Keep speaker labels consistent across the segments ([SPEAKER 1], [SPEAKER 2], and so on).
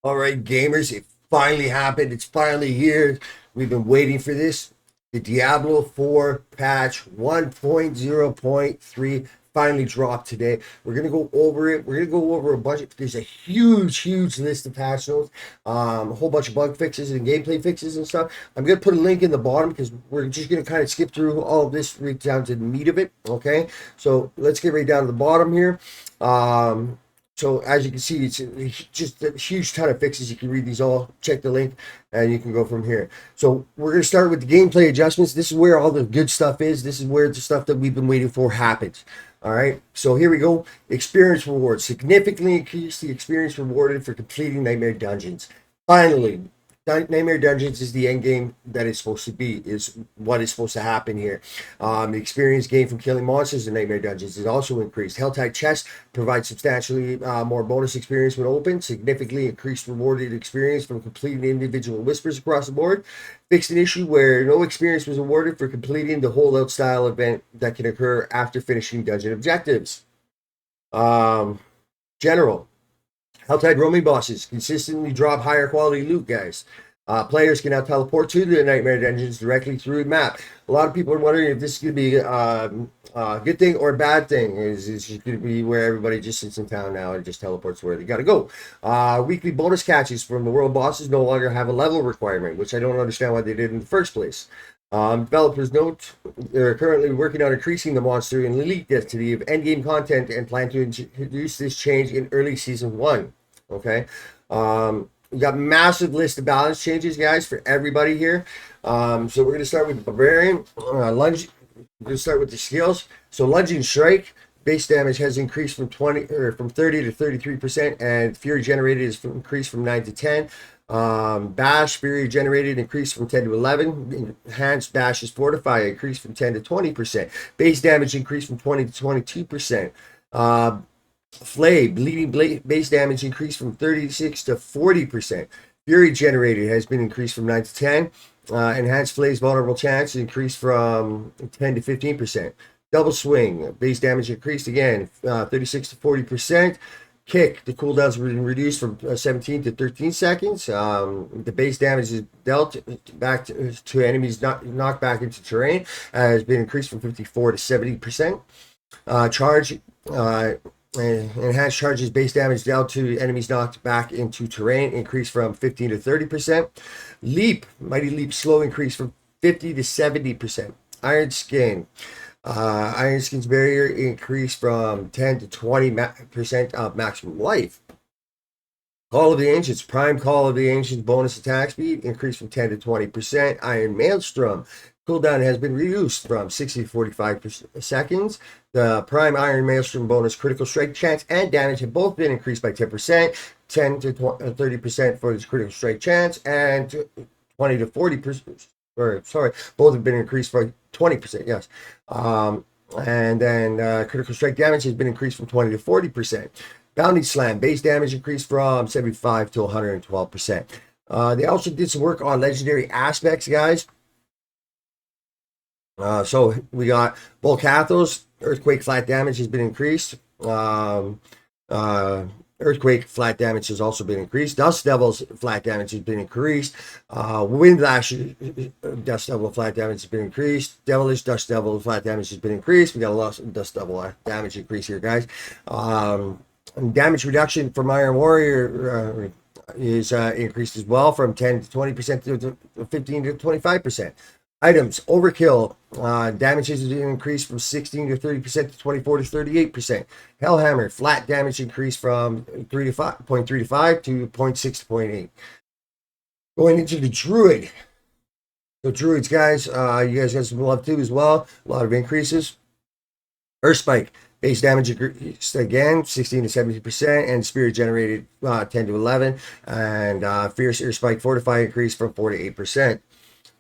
[SPEAKER 1] All right, gamers, it finally happened. It's finally here. We've been waiting for this. The Diablo 4 patch 1.0.3 finally dropped today. We're going to go over it. We're going to go over a bunch. There's a huge list of patch notes, a whole bunch of bug fixes and gameplay fixes and stuff. I'm going to put a link in the bottom because we're just going to kind of skip through all of this right down to the meat of it. Okay, so let's get right down to the bottom here. So as you can see, it's just a huge ton of fixes. You can read these all, check the link, and you can go from here. So we're going to start with the gameplay adjustments. This is where all the good stuff is. This is where the stuff that we've been waiting for happens. All right, so here we go. Experience rewards. Significantly increase the experience rewarded for completing Nightmare Dungeons. Finally, Nightmare Dungeons is the end game that it's supposed to be, is what is supposed to happen here. The experience gained from killing monsters in Nightmare Dungeons is also increased. Helltide chests provide substantially more bonus experience when open, significantly increased rewarded experience from completing individual whispers across the board. Fixed an issue where no experience was awarded for completing the holdout style event that can occur after finishing dungeon objectives. General. Helltide roaming bosses consistently drop higher quality loot, guys. Players can now teleport to the Nightmare Dungeons directly through the map. A lot of people are wondering if this is going to be a good thing or a bad thing. Is it going to be where everybody just sits in town now and just teleports where they got to go? Weekly bonus catches from the world bosses no longer have a level requirement, which I don't understand why they did in the first place. Developers note they're currently working on increasing the monster and elite density of endgame content and plan to introduce this change in early season 1. Okay. We got massive list of balance changes, guys, for everybody here. So we're going to start with Barbarian. Lunge. We're going to start with the skills. So Lunging Strike. Base damage has increased from 30 to 33%, and Fury generated is increased from 9 to 10. Bash Fury generated increased from 10 to 11. Enhanced Bash is Fortify increased from 10 to 20%. Base damage increased from 20 to 22%. Flay bleeding base damage increased from 36 to 40%. Fury generated has been increased from 9 to 10. Enhanced Flay's vulnerable chance increased from 10 to 15%. Double swing base damage increased again 36 to 40%. Kick, the cooldowns were reduced from 17 to 13 seconds. The base damage is dealt back to enemies knocked back into terrain has been increased from 54 to 70%. Charge. Enhanced charges base damage dealt to enemies knocked back into terrain increased from 15 to 30%. Leap, Mighty Leap slow increase from 50 to 70%. Iron Skin. Iron Skin's barrier increased from 10 to 20% of maximum life. Call of the Ancients, Prime Call of the Ancients bonus attack speed increased from 10 to 20%. Iron Maelstrom cooldown has been reduced from 60 to 45 seconds. The Prime Iron Maelstrom bonus critical strike chance and damage have both been increased by 10%, 10 to 30% for this critical strike chance, and 20 to 40%. Both have been increased by 20%. Yes. And then critical strike damage has been increased from 20 to 40%. Bounty Slam base damage increased from 75 to 112%. They also did some work on legendary aspects, guys. So we got Volcathos, Earthquake flat damage has been increased. Earthquake flat damage has also been increased. Dust Devil's flat damage has been increased. Windlash Dust Devil flat damage has been increased. Devilish Dust Devil flat damage has been increased. We got a lot of Dust Devil damage increase here, guys. Damage reduction from Iron Warrior is increased as well from 10 to 20% to 15 to 25%. Items, Overkill, damage has increased from 16 to 30% to 24 to 38%. Hellhammer, flat damage increased from 3 to 5, 0.3 to 5 to 0.6 to 0.8. Going into the Druid. So Druids, guys, you guys got some love too as well. A lot of increases. Earth Spike, base damage increased again, 16 to 70%, and Spirit generated 10 to 11. And Fierce Earth Spike Fortify increased from 4 to 8%.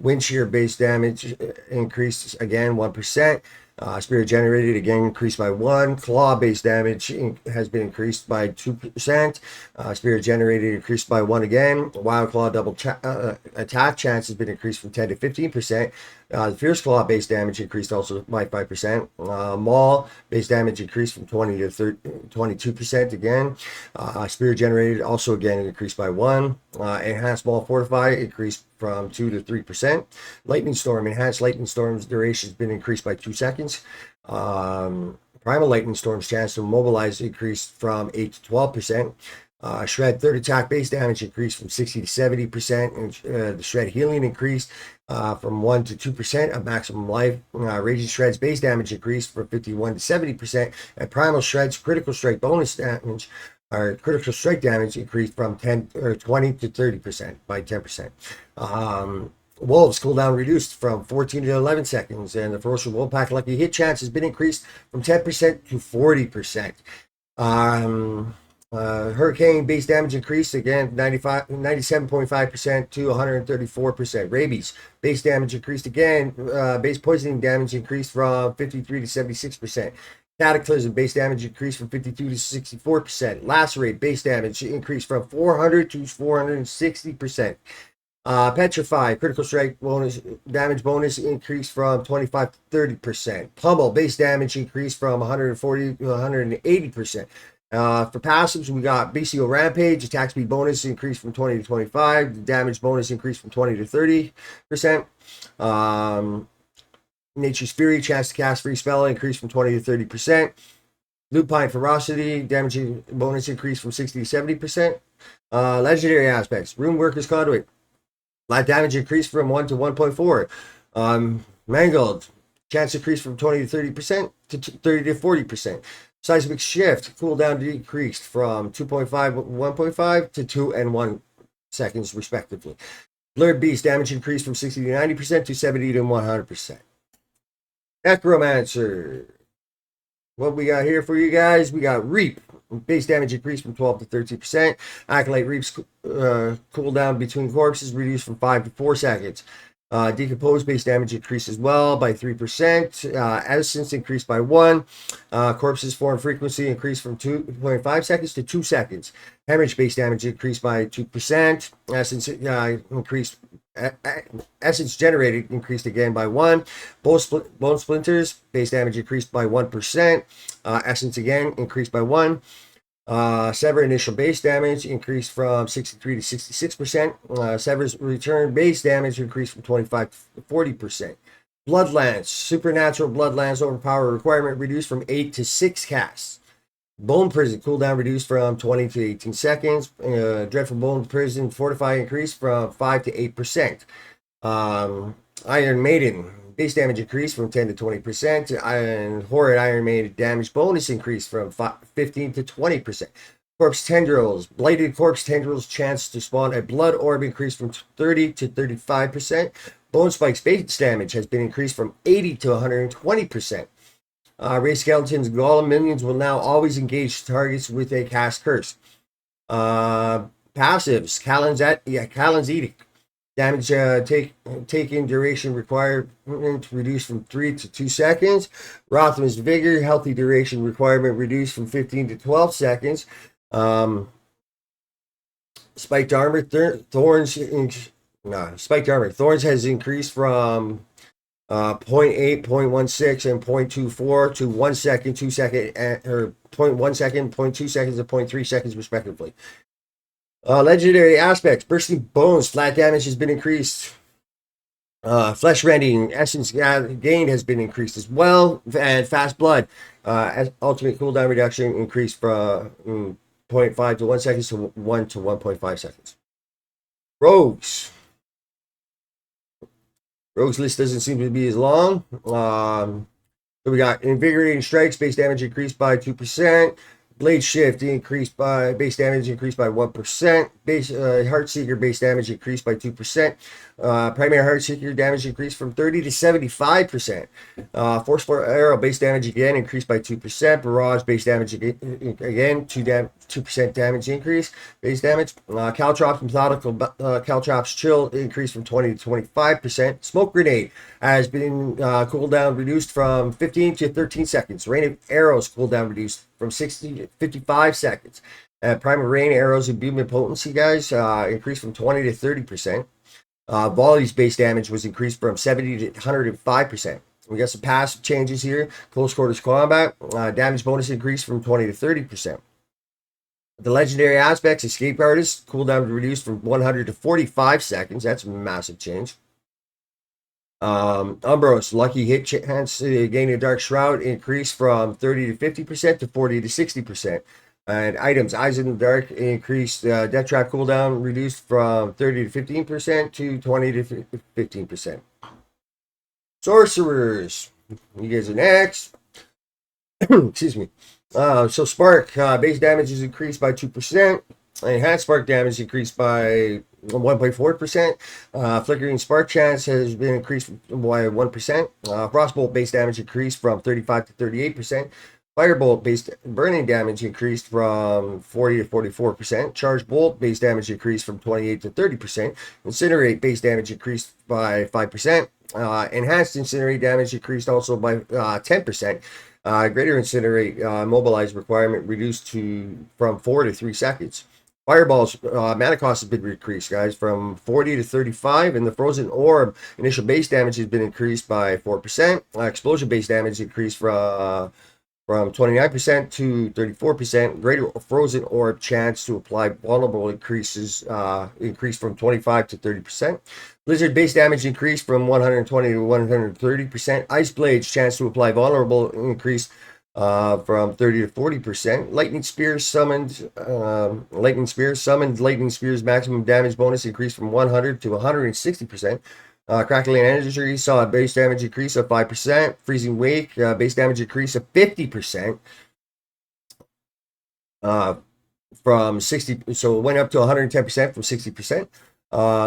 [SPEAKER 1] Wind shear base damage increased again 1%. Spirit generated again increased by 1. Claw base damage has been increased by 2%. Spirit generated increased by 1 again. Wild Claw double attack chance has been increased from 10 to 15%. The Fierce Claw base damage increased also by 5%. Maul base damage increased from 20 to 22% again. Spirit generated also again increased by 1. Enhanced Maul Fortify increased from 2 to 3%. Lightning Storm, enhanced Lightning Storm's duration has been increased by 2 seconds. Primal Lightning Storm's chance to mobilize increased from 8 to 12%. Shred third attack base damage increased from 60 to 70%, and the Shred healing increased from 1 to 2% of maximum life. Raging Shred's base damage increased from 51 to 70%, and Primal Shred's critical strike bonus damage or critical strike damage increased from 20 to 30% by 10%. Wolves cooldown reduced from 14 to 11 seconds, and the Ferocious Wolfpack lucky hit chance has been increased from 10% to 40%. Hurricane base damage increased again 97.5% to 134%. Rabies base damage increased again. Base poisoning damage increased from 53 to 76%. Cataclysm base damage increased from 52 to 64%. Lacerate base damage increased from 400 to 460%. Petrify critical strike damage bonus increased from 25 to 30%. Pummel base damage increased from 140 to 180%. For passives, we got BCO Rampage, attack speed bonus increased from 20 to 25, damage bonus increased from 20 to 30%. Nature's Fury, chance to cast free spell increased from 20 to 30%. Lupine Ferocity, damage bonus increased from 60 to 70%. Legendary aspects, Rune Worker's Conduit, light damage increased from 1 to 1.4. Mangled, chance increased from 20 to 30% to 30 to 40%. Seismic Shift, cooldown decreased from 2.5 1.5 to 2 and 1 seconds respectively. Blurred Beast, damage increased from 60 to 90% to 70 to 100%. Necromancer, what we got here for you guys? We got Reap, base damage increased from 12 to 13%. Acolyte Reap's cooldown between corpses reduced from 5 to 4 seconds. Decompose base damage increased as well by 3%. Essence increased by 1. Corpses form frequency increased from 2.5 seconds to 2 seconds. Hemorrhage base damage increased by 2%. Essence increased. Essence generated increased again by 1. Bone Splinters base damage increased by 1%. Essence again increased by 1. Sever initial base damage increased from 63 to 66%. Sever's return base damage increased from 25 to 40%. Bloodlance, supernatural Bloodlance overpower requirement reduced from 8 to 6 casts. Bone Prison cooldown reduced from 20 to 18 seconds. Dreadful Bone Prison fortify increased from 5 to 8%. Iron Maiden base damage increased from 10 to 20%. And Horrid Iron Maiden damage bonus increased from 15 to 20%. Corpse Tendrils, Blighted Corpse Tendrils chance to spawn a blood orb increased from 30 to 35%. Bone Spike's base damage has been increased from 80 to 120%. Ray Skeleton's Golem minions will now always engage targets with a cast curse. Passives, Kalen's Edict. Damage taken duration requirement reduced from 3 to 2 seconds. Rothman's Vigor, healthy duration requirement reduced from 15 to 12 seconds. Spiked Armor, Thorns has increased from 0.8, 0.16, and 0.24 to 1 second, 2 second, or 0.1 second, 0.2 seconds, and 0.3 seconds respectively. Legendary aspects, Bursting Bones, flat damage has been increased. Flesh Rending, Essence gain has been increased as well. And Fast Blood, ultimate cooldown reduction increased from 0.5 to 1 seconds to 1 to 1.5 seconds. Rogues list doesn't seem to be as long. So we got Invigorating Strikes, base damage increased by 2%. Blade Shift increased by base damage increased by 1%. Heartseeker base damage increased by 2%. Primary Heartseeker damage increased from 30 to 75%. Forceful Arrow base damage again increased by 2%. Barrage base damage again 2 2% damage increase, base damage. Caltrops Methodical Caltrops Chill increased from 20 to 25%. Smoke Grenade has been cooldown reduced from 15 to 13 seconds. Rain of Arrows cooldown reduced from 60 to 55 seconds. Primal Rain Arrows imbuement potency, guys, increased from 20 to 30%. Volley's base damage was increased from 70 to 105%. We got some passive changes here. Close quarters combat, damage bonus increased from 20 to 30%. The legendary aspects, Escape Artist, cooldown reduced from 100 to 45 seconds. That's a massive change. Umbros, lucky hit chance gaining a Dark Shroud increased from 30 to 50% to 40 to 60%. And items, Eyes in the Dark increased, Death Trap cooldown reduced from 30 to 15% to 20 to 15%. Sorcerers, you guys are next. Excuse me. So Spark, base damage is increased by 2%. Enhanced Spark damage increased by 1.4%. Flickering Spark chance has been increased by 1%. Frostbolt base damage increased from 35 to 38%. Firebolt based burning damage increased from 40 to 44%. Charge Bolt base damage increased from 28 to 30%. Incinerate base damage increased by 5%. Enhanced Incinerate damage increased also by 10%. Greater Incinerate mobilize requirement reduced from 4 to 3 seconds. Fireball's mana cost has been decreased, guys, from 40 to 35, and the Frozen Orb initial base damage has been increased by 4%. Explosion base damage increased from 29% to 34%. Greater Frozen Orb chance to apply vulnerable increased from 25 to 30%. Blizzard base damage increased from 120 to 130%. Ice Blade's chance to apply vulnerable increased from 30 to 40%. Lightning Spears summoned. Lightning Spears maximum damage bonus increased from 100 to 160%. Crackling Energy saw a base damage increase of 5%. Freezing Wake, base damage increase of 50%. From 60, so it went up to 110% from 60%.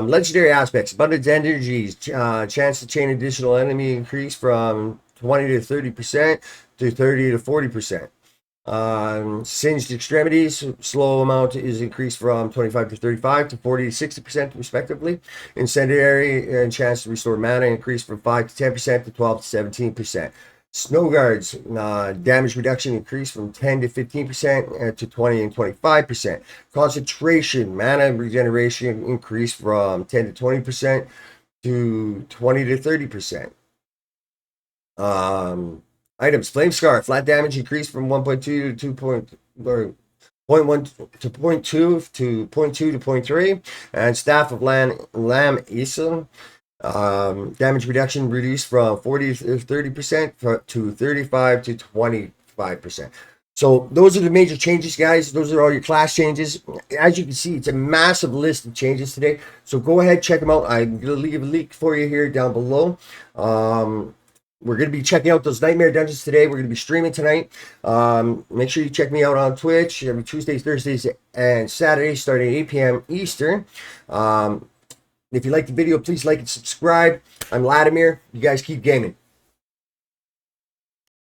[SPEAKER 1] Legendary aspects, abundant energies, chance to chain additional enemy increase from 20 to 30% to 30 to 40%. Singed extremities, slow amount is increased from 25 to 35 to 40 to 60% respectively. Incendiary and chance to restore mana increased from 5 to 10% to 12 to 17%. Snow Guards, damage reduction increased from 10 to 15% to 20 and 25%. Concentration, mana regeneration increased from 10 to 20% to 20 to 30%. Items, Flame Scar, flat damage increased from 1.2 to 0.1 to 0.2 to 0.2 to 0.3. And Staff of Lam Isa, damage reduction reduced from 40 to 30% to 35 to 25%. So those are the major changes, guys. Those are all your class changes. As you can see, it's a massive list of changes today. So go ahead, check them out. I'm going to leave a link for you here down below. We're going to be checking out those Nightmare Dungeons today. We're going to be streaming tonight. Make sure you check me out on Twitch every Tuesdays, Thursdays, and Saturdays starting at 8 p.m. Eastern. If you like the video, please like and subscribe. I'm Latimer. You guys keep gaming.